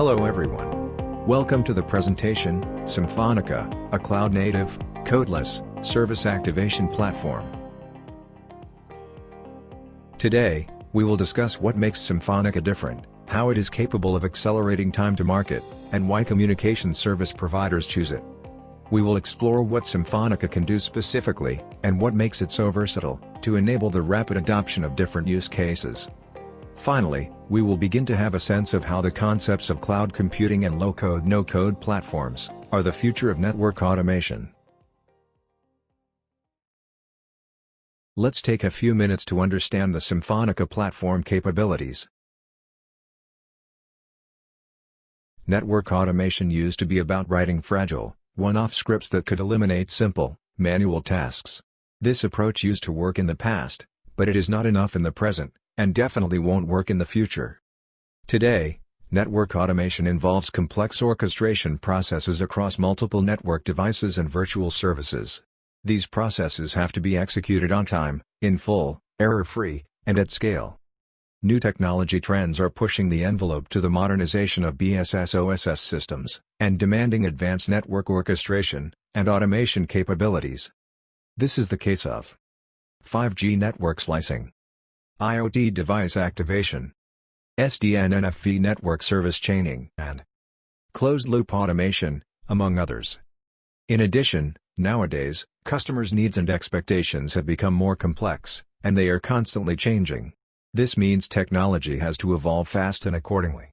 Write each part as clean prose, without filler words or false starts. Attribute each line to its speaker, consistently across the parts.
Speaker 1: Hello everyone. Welcome to the presentation, Symphonica, a cloud-native, codeless, service activation platform. Today, we will discuss what makes Symphonica different, how it is capable of accelerating time to market, and why communication service providers choose it. We will explore what Symphonica can do specifically, and what makes it so versatile, to enable the rapid adoption of different use cases. Finally, we will begin to have a sense of how the concepts of cloud computing and low-code no-code platforms are the future of network automation. Let's take a few minutes to understand the Symphonica platform capabilities. Network automation used to be about writing fragile, one-off scripts that could eliminate simple, manual tasks. This approach used to work in the past, but it is not enough in the present, and definitely won't work in the future. Today, network automation involves complex orchestration processes across multiple network devices and virtual services. These processes have to be executed on time, in full, error-free, and at scale. New technology trends are pushing the envelope to the modernization of BSS/OSS systems, and demanding advanced network orchestration and automation capabilities. This is the case of 5G network slicing, IoT device activation, SDN/NFV network service chaining, and closed-loop automation, among others. In addition, nowadays, customers' needs and expectations have become more complex, and they are constantly changing. This means technology has to evolve fast and accordingly.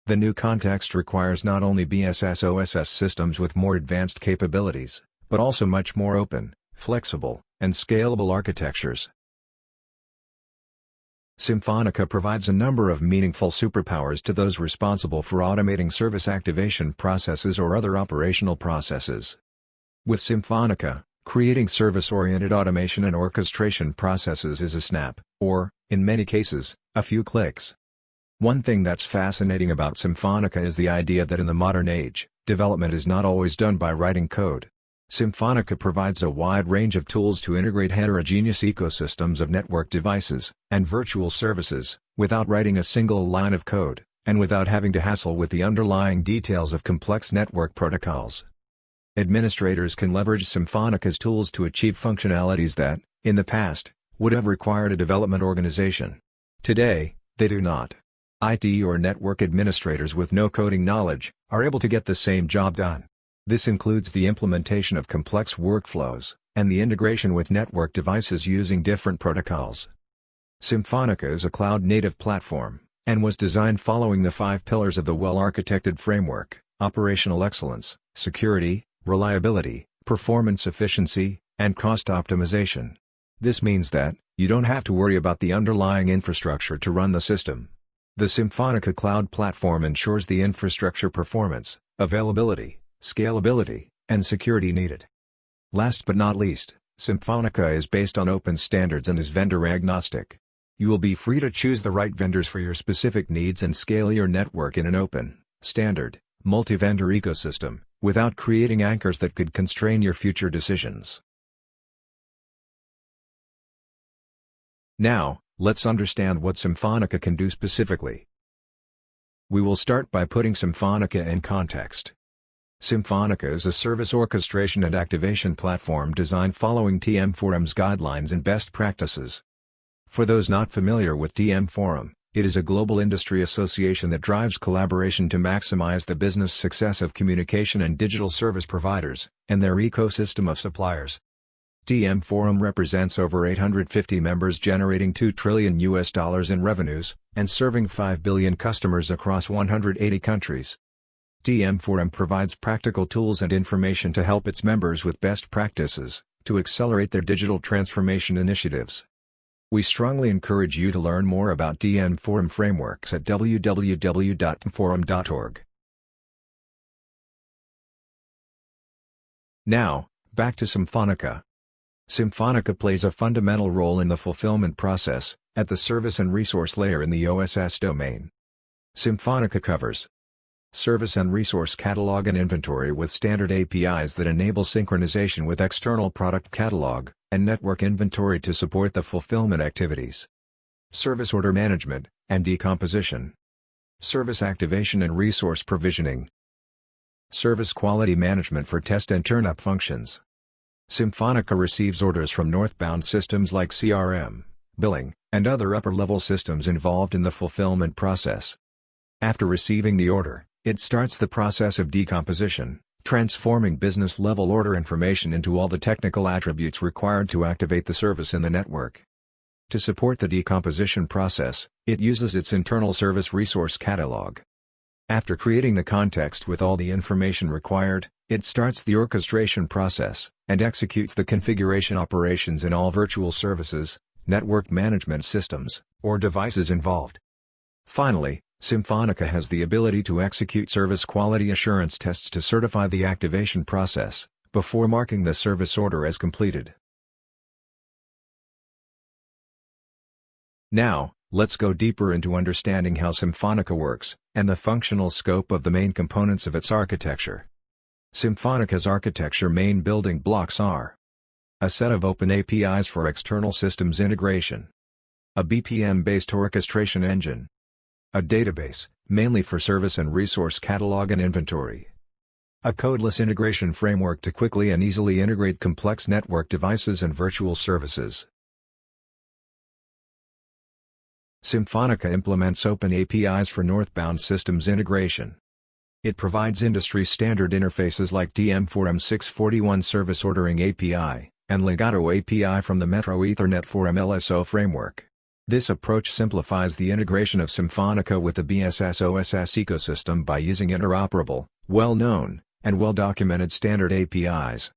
Speaker 1: The new context requires not only BSS/OSS systems with more advanced capabilities, but also much more open, flexible, and scalable architectures. Symphonica provides a number of meaningful superpowers to those responsible for automating service activation processes or other operational processes. With Symphonica, creating service-oriented automation and orchestration processes is a snap, or, in many cases, a few clicks. One thing that's fascinating about Symphonica is the idea that in the modern age, development is not always done by writing code. Symphonica provides a wide range of tools to integrate heterogeneous ecosystems of network devices and virtual services, without writing a single line of code, and without having to hassle with the underlying details of complex network protocols. Administrators can leverage Symphonica's tools to achieve functionalities that, in the past, would have required a development organization. Today, they do not. IT or network administrators with no coding knowledge are able to get the same job done. This includes the implementation of complex workflows, and the integration with network devices using different protocols. Symphonica is a cloud-native platform, and was designed following the 5 pillars of the well-architected framework: operational excellence, security, reliability, performance efficiency, and cost optimization. This means that, you don't have to worry about the underlying infrastructure to run the system. The Symphonica Cloud Platform ensures the infrastructure performance, availability, scalability, and security needed. Last but not least, Symphonica is based on open standards and is vendor agnostic. You will be free to choose the right vendors for your specific needs and scale your network in an open, standard, multi-vendor ecosystem, without creating anchors that could constrain your future decisions. Now, let's understand what Symphonica can do specifically. We will start by putting Symphonica in context. Symphonica is a service orchestration and activation platform designed following TM Forum's guidelines and best practices. For those not familiar with TM Forum, it is a global industry association that drives collaboration to maximize the business success of communication and digital service providers, and their ecosystem of suppliers. TM Forum represents over 850 members generating $2 trillion in revenues, and serving 5 billion customers across 180 countries. TM Forum provides practical tools and information to help its members with best practices, to accelerate their digital transformation initiatives. We strongly encourage you to learn more about TM Forum frameworks at www.tmforum.org. Now, back to Symphonica. Symphonica plays a fundamental role in the fulfillment process, at the service and resource layer in the OSS domain. Symphonica covers service and resource catalog and inventory with standard APIs that enable synchronization with external product catalog, and network inventory to support the fulfillment activities. Service order management, and decomposition. Service activation and resource provisioning. Service quality management for test and turn-up functions. Symphonica receives orders from northbound systems like CRM, billing, and other upper-level systems involved in the fulfillment process. After receiving the order, it starts the process of decomposition, transforming business-level order information into all the technical attributes required to activate the service in the network. To support the decomposition process, it uses its internal service resource catalog. After creating the context with all the information required, it starts the orchestration process, and executes the configuration operations in all virtual services, network management systems, or devices involved. Finally, Symphonica has the ability to execute service quality assurance tests to certify the activation process, before marking the service order as completed. Now, let's go deeper into understanding how Symphonica works, and the functional scope of the main components of its architecture. Symphonica's architecture main building blocks are: a set of open APIs for external systems integration, a BPM-based orchestration engine, a database, mainly for service and resource catalog and inventory, a codeless integration framework to quickly and easily integrate complex network devices and virtual services. Symphonica implements open APIs for northbound systems integration. It provides industry-standard interfaces like DM4M641 Service Ordering API, and Legato API from the Metro Ethernet 4M LSO framework. This approach simplifies the integration of Symphonica with the BSS-OSS ecosystem by using interoperable, well-known, and well-documented standard APIs.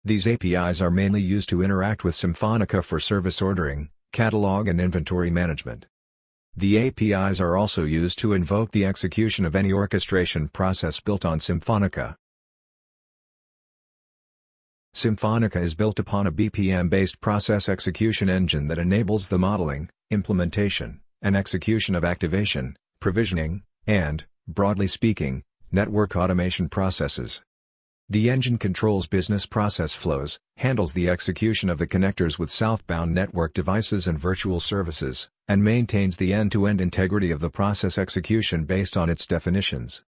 Speaker 1: These APIs are mainly used to interact with Symphonica for service ordering, catalog and inventory management. The APIs are also used to invoke the execution of any orchestration process built on Symphonica. Symphonica is built upon a BPM-based process execution engine that enables the modeling, implementation, and execution of activation, provisioning, and, broadly speaking, network automation processes. The engine controls business process flows, handles the execution of the connectors with southbound network devices and virtual services, and maintains the end-to-end integrity of the process execution based on its definitions.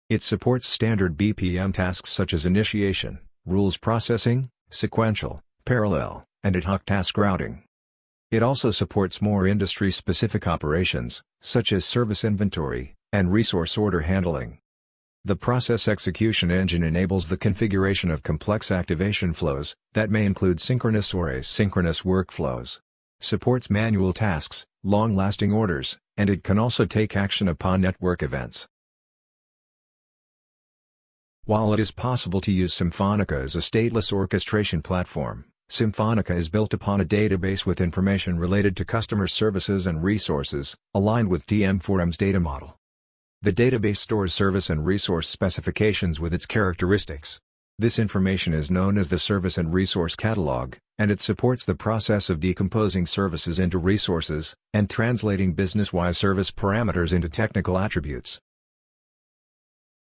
Speaker 1: It supports standard BPM tasks such as initiation, rules processing, sequential, parallel, and ad hoc task routing. It also supports more industry-specific operations, such as service inventory, and resource order handling. The process execution engine enables the configuration of complex activation flows, that may include synchronous or asynchronous workflows. Supports manual tasks, long-lasting orders, and it can also take action upon network events. While it is possible to use Symphonica as a stateless orchestration platform, Symphonica is built upon a database with information related to customer services and resources, aligned with DM4M's data model. The database stores service and resource specifications with its characteristics. This information is known as the Service and Resource Catalog, and it supports the process of decomposing services into resources, and translating business-wide service parameters into technical attributes.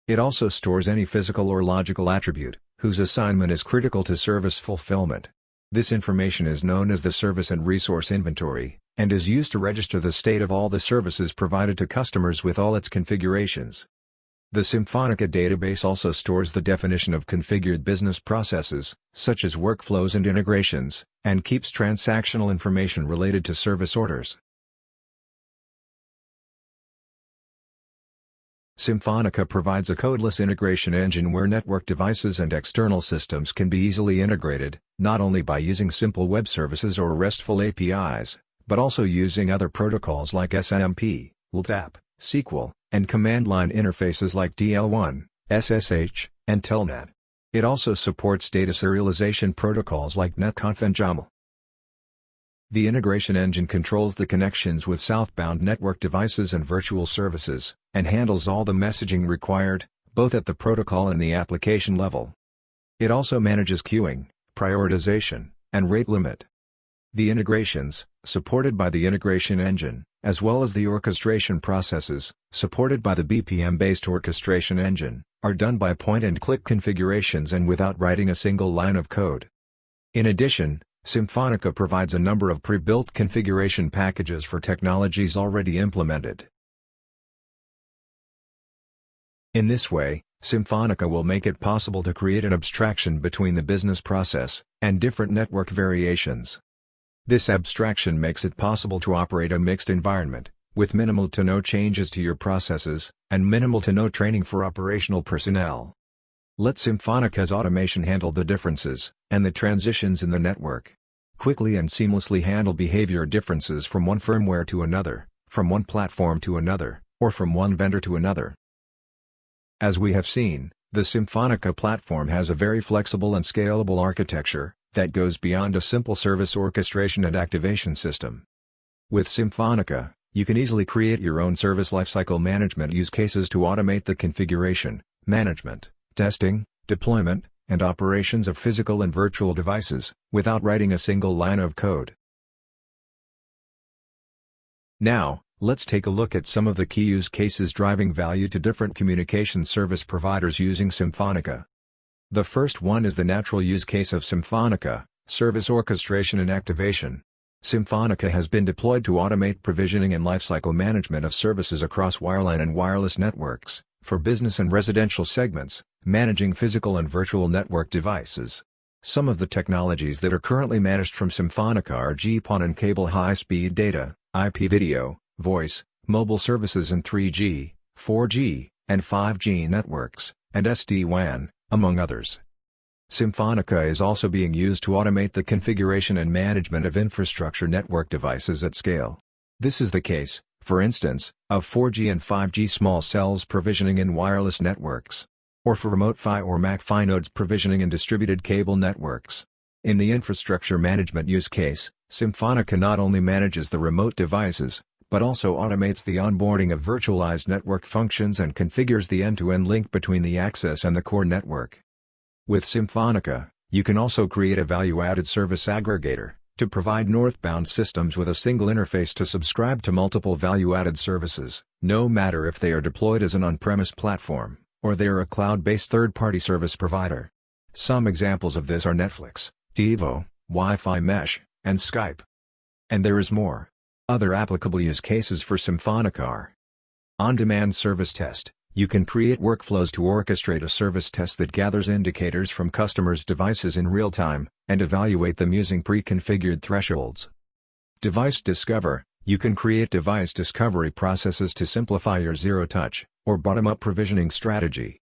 Speaker 1: It also stores any physical or logical attribute, whose assignment is critical to service fulfillment. This information is known as the Service and Resource Inventory, and is used to register the state of all the services provided to customers with all its configurations. The Symphonica database also stores the definition of configured business processes, such as workflows and integrations, and keeps transactional information related to service orders. Symphonica provides a codeless integration engine where network devices and external systems can be easily integrated, not only by using simple web services or RESTful APIs, but also using other protocols like SNMP, LTAP, SQL, and command line interfaces like DL1, SSH, and Telnet. It also supports data serialization protocols like Netconf and YAML. The integration engine controls the connections with southbound network devices and virtual services, and handles all the messaging required, both at the protocol and the application level. It also manages queuing, prioritization, and rate limit. The integrations, supported by the integration engine, as well as the orchestration processes, supported by the BPM-based orchestration engine, are done by point-and-click configurations and without writing a single line of code. In addition, Symphonica provides a number of pre-built configuration packages for technologies already implemented. In this way, Symphonica will make it possible to create an abstraction between the business process and different network variations. This abstraction makes it possible to operate a mixed environment, with minimal to no changes to your processes, and minimal to no training for operational personnel. Let Symfonica's automation handle the differences and the transitions in the network. Quickly and seamlessly handle behavior differences from one firmware to another, from one platform to another, or from one vendor to another. As we have seen, the Symphonica platform has a very flexible and scalable architecture that goes beyond a simple service orchestration and activation system. With Symphonica, you can easily create your own service lifecycle management use cases to automate the configuration, management, testing, deployment, and operations of physical and virtual devices, without writing a single line of code. Now, let's take a look at some of the key use cases driving value to different communication service providers using Symphonica. The first one is the natural use case of Symphonica, service orchestration and activation. Symphonica has been deployed to automate provisioning and lifecycle management of services across wireline and wireless networks, for business and residential segments, managing physical and virtual network devices. Some of the technologies that are currently managed from Symphonica are GPON and cable high-speed data, IP video, voice, mobile services and 3G, 4G, and 5G networks, and SD-WAN, among others. Symphonica is also being used to automate the configuration and management of infrastructure network devices at scale. This is the case, for instance, of 4G and 5G small cells provisioning in wireless networks, or for remote PHY or MAC-PHY nodes provisioning in distributed cable networks. In the infrastructure management use case, Symphonica not only manages the remote devices, but also automates the onboarding of virtualized network functions and configures the end-to-end link between the access and the core network. With Symphonica, you can also create a value-added service aggregator, to provide northbound systems with a single interface to subscribe to multiple value-added services, no matter if they are deployed as an on-premise platform, or they are a cloud-based third-party service provider. Some examples of this are Netflix, TiVo, Wi-Fi Mesh, and Skype. And there is more. Other applicable use cases for Symphonica are: on-demand service test. You can create workflows to orchestrate a service test that gathers indicators from customers' devices in real time, and evaluate them using pre-configured thresholds. Device discover. You can create device discovery processes to simplify your zero-touch, or bottom-up provisioning strategy.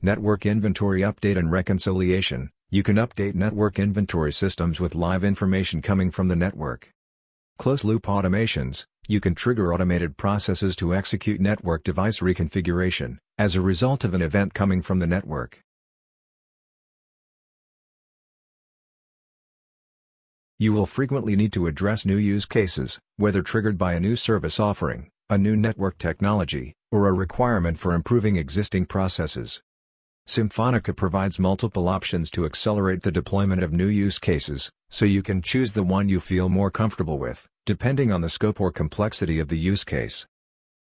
Speaker 1: Network inventory update and reconciliation. You can update network inventory systems with live information coming from the network. Closed-loop automations. You can trigger automated processes to execute network device reconfiguration, as a result of an event coming from the network. You will frequently need to address new use cases, whether triggered by a new service offering, a new network technology, or a requirement for improving existing processes. Symphonica provides multiple options to accelerate the deployment of new use cases, so you can choose the one you feel more comfortable with, depending on the scope or complexity of the use case.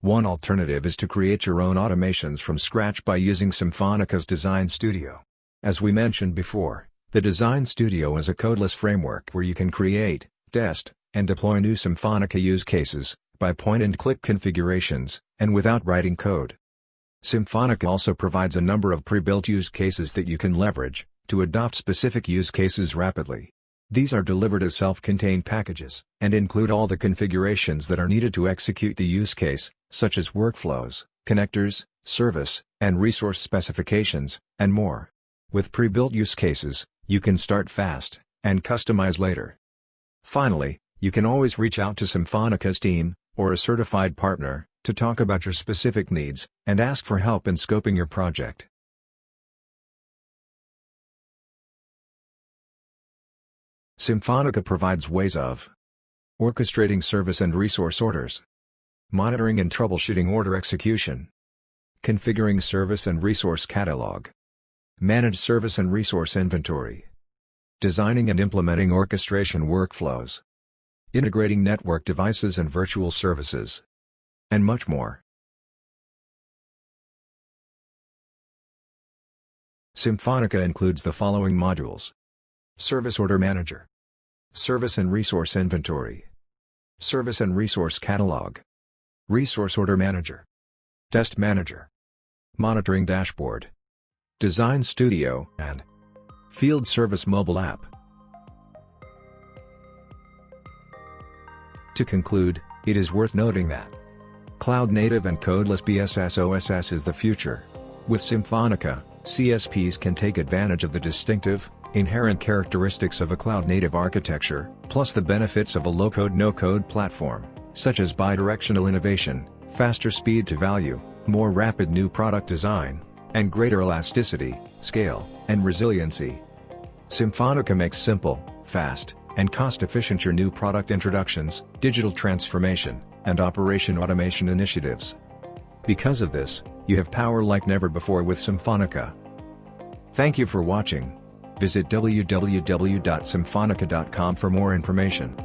Speaker 1: One alternative is to create your own automations from scratch by using Symfonica's Design Studio. As we mentioned before, the Design Studio is a codeless framework where you can create, test, and deploy new Symphonica use cases, by point-and-click configurations, and without writing code. Symphonica also provides a number of pre-built use cases that you can leverage, to adopt specific use cases rapidly. These are delivered as self-contained packages, and include all the configurations that are needed to execute the use case, such as workflows, connectors, service, and resource specifications, and more. With pre-built use cases, you can start fast, and customize later. Finally, you can always reach out to Symfonica's team, or a certified partner, to talk about your specific needs, and ask for help in scoping your project. Symphonica provides ways of orchestrating service and resource orders, monitoring and troubleshooting order execution, configuring service and resource catalog, manage service and resource inventory, designing and implementing orchestration workflows, integrating network devices and virtual services, and much more. Symphonica includes the following modules: Service Order Manager, Service and Resource Inventory, Service and Resource Catalog, Resource Order Manager, Test Manager, Monitoring Dashboard, Design Studio, and Field Service Mobile App. To conclude, it is worth noting that cloud-native and codeless BSS OSS is the future. With Symphonica, CSPs can take advantage of the distinctive, inherent characteristics of a cloud-native architecture, plus the benefits of a low-code no-code platform, such as bi-directional innovation, faster speed to value, more rapid new product design, and greater elasticity, scale, and resiliency. Symphonica makes simple, fast, and cost-efficient your new product introductions, digital transformation, and operation automation initiatives. Because of this, you have power like never before with Symphonica. Thank you for watching. Visit www.symphonica.com for more information.